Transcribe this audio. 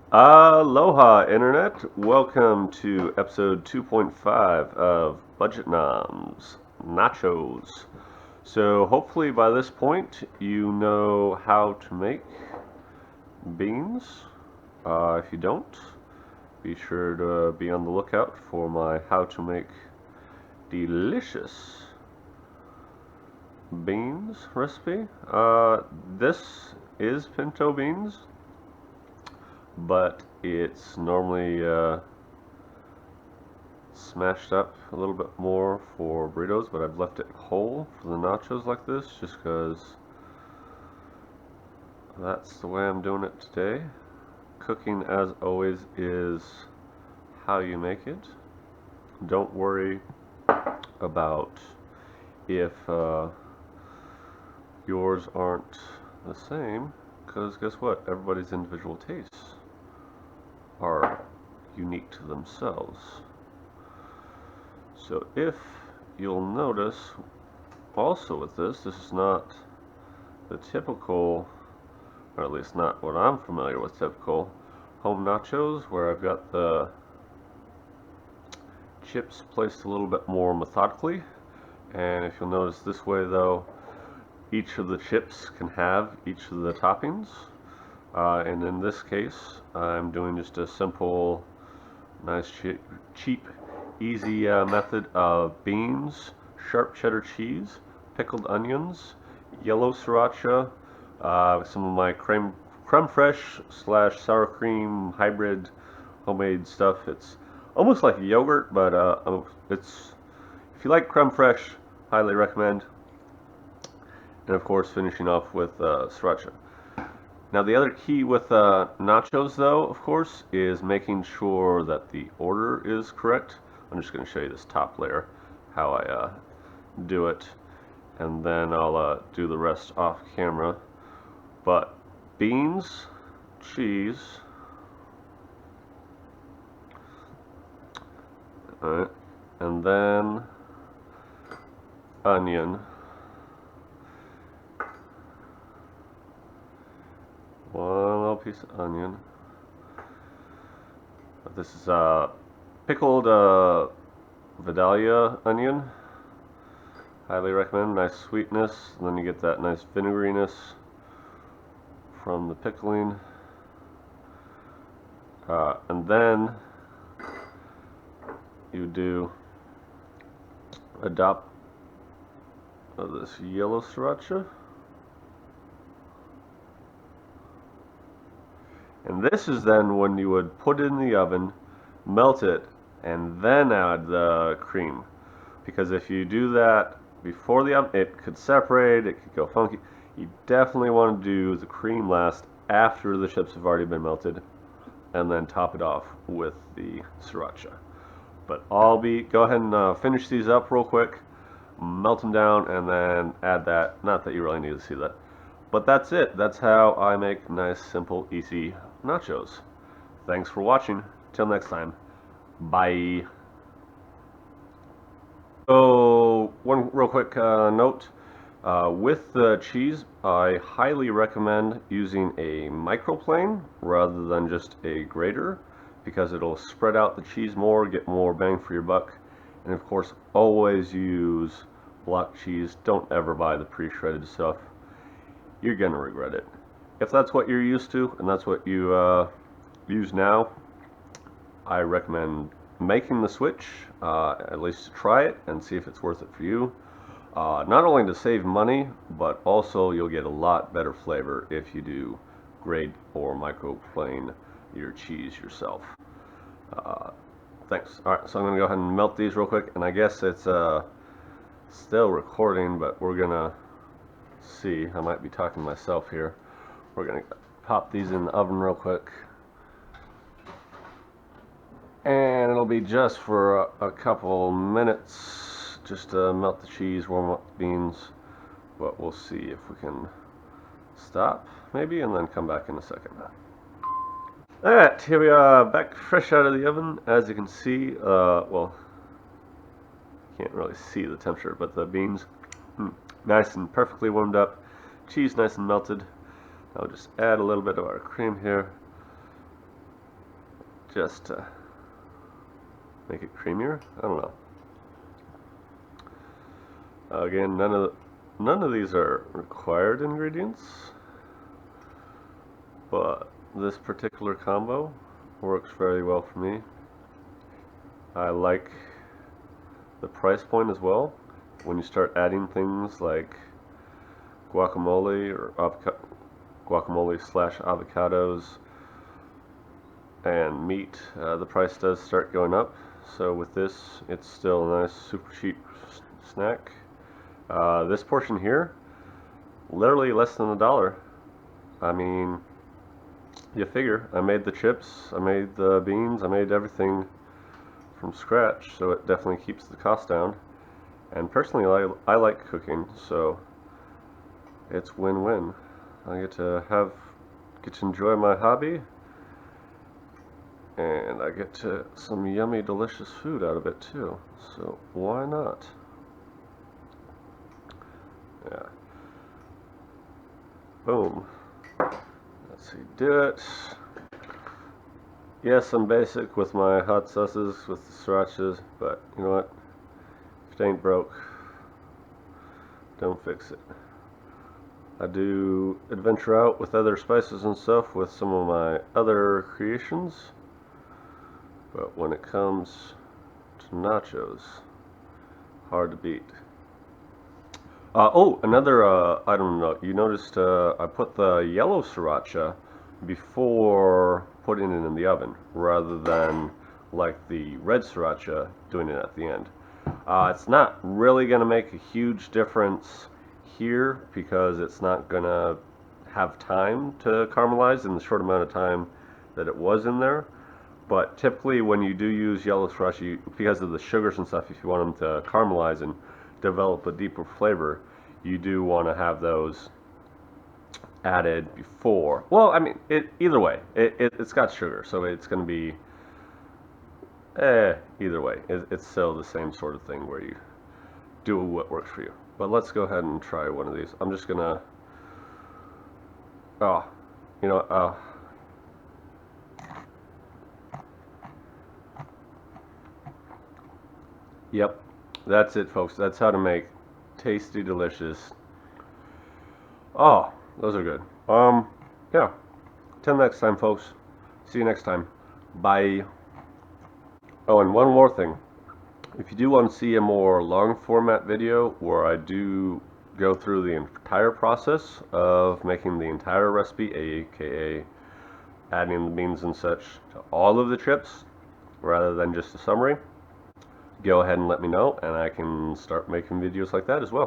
Aloha, Internet. Welcome to episode 2.5 of Budget Noms Nachos. So, hopefully, by this point, you know how to make beans. If you don't, be sure to be on the lookout for my how to make delicious beans recipe. This is pinto beans, but it's normally smashed up a little bit more for burritos, but I've left it whole for the nachos like this just because that's the way I'm doing it today. Cooking, as always, is how you make it. Don't worry about if yours aren't the same, because guess what? Everybody's individual tastes are unique to themselves. So if you'll notice, also with this is not the typical, or at least not what I'm familiar with, typical home nachos, where I've got the chips placed a little bit more methodically. And if you'll notice this way though, each of the chips can have each of the toppings. And in this case, I'm doing just a simple, nice, cheap, easy method of beans, sharp cheddar cheese, pickled onions, yellow sriracha, some of my creme fraiche slash sour cream hybrid homemade stuff. It's almost like yogurt, but it's, if you like creme fraiche, highly recommend. And of course, finishing off with sriracha. Now the other key with nachos though, of course, is making sure that the order is correct. I'm just going to show you this top layer, how I do it, and then I'll do the rest off camera. But beans, cheese, alright, and then onion, one little piece of onion. This is pickled Vidalia onion. Highly recommend. Nice sweetness, and then you get that nice vinegariness from the pickling. And then you do a dot of this yellow sriracha. And this is then when you would put it in the oven, melt it, and then add the cream. Because if you do that before the oven, it could separate, it could go funky. You definitely want to do the cream last after the chips have already been melted, and then top it off with the sriracha. But go ahead and finish these up real quick, melt them down, and then add that. Not that you really need to see that. But that's it. That's how I make nice, simple, easy nachos. Thanks for watching. Till next time. Bye. So, one real quick note. With the cheese, I highly recommend using a microplane rather than just a grater, because it'll spread out the cheese more, get more bang for your buck. And of course, always use block cheese. Don't ever buy the pre-shredded stuff. You're gonna regret it. If that's what you're used to and that's what you use now, I recommend making the switch, at least to try it and see if it's worth it for you. Not only to save money, but also you'll get a lot better flavor if you do grate or microplane your cheese yourself. Thanks. Alright, so I'm gonna go ahead and melt these real quick, and I guess it's still recording, but we're gonna see. I might be talking to myself here. We're gonna pop these in the oven real quick, and it'll be just for a couple minutes, just to melt the cheese, warm up the beans. But we'll see if we can stop maybe and then come back in a second. Alright, here we are, back fresh out of the oven. As you can see, well, can't really see the temperature, but the beans nice and perfectly warmed up, cheese nice and melted. I'll just add a little bit of our cream here. just to make it creamier. I don't know. Again, none of these are required ingredients, but this particular combo works very well for me. I like the price point as well. When you start adding things like guacamole or guacamole slash avocados and meat, the price does start going up. So with this, it's still a nice, super cheap snack. This portion here, literally less than $1. I mean, you figure, I made the chips, I made the beans, I made everything from scratch, so it definitely keeps the cost down. And personally, I like cooking, so it's win-win. I get to enjoy my hobby, and I get some yummy, delicious food out of it too. So why not? Yeah. Boom. Let's see, do it. Yes, I'm basic with my hot sauces, with the srirachas, but you know what? If it ain't broke, don't fix it. I do adventure out with other spices and stuff with some of my other creations, but when it comes to nachos, hard to beat. Oh, another item note. You noticed I put the yellow sriracha before putting it in the oven, rather than like the red sriracha doing it at the end. It's not really going to make a huge difference here because it's not going to have time to caramelize in the short amount of time that it was in there. But typically when you do use yellow sriracha, because of the sugars and stuff, if you want them to caramelize and develop a deeper flavor, you do want to have those added before. Well, I mean, either way, it's got sugar, so it's going to be either way. It's still the same sort of thing where you do what works for you. But let's go ahead and try one of these. I'm just gonna, yep, that's it, folks. That's how to make tasty, delicious. Oh, those are good. Yeah. Till next time, folks. See you next time. Bye. Oh, and one more thing. If you do want to see a more long format video where I do go through the entire process of making the entire recipe, aka adding the beans and such to all of the chips, rather than just a summary, go ahead and let me know, and I can start making videos like that as well.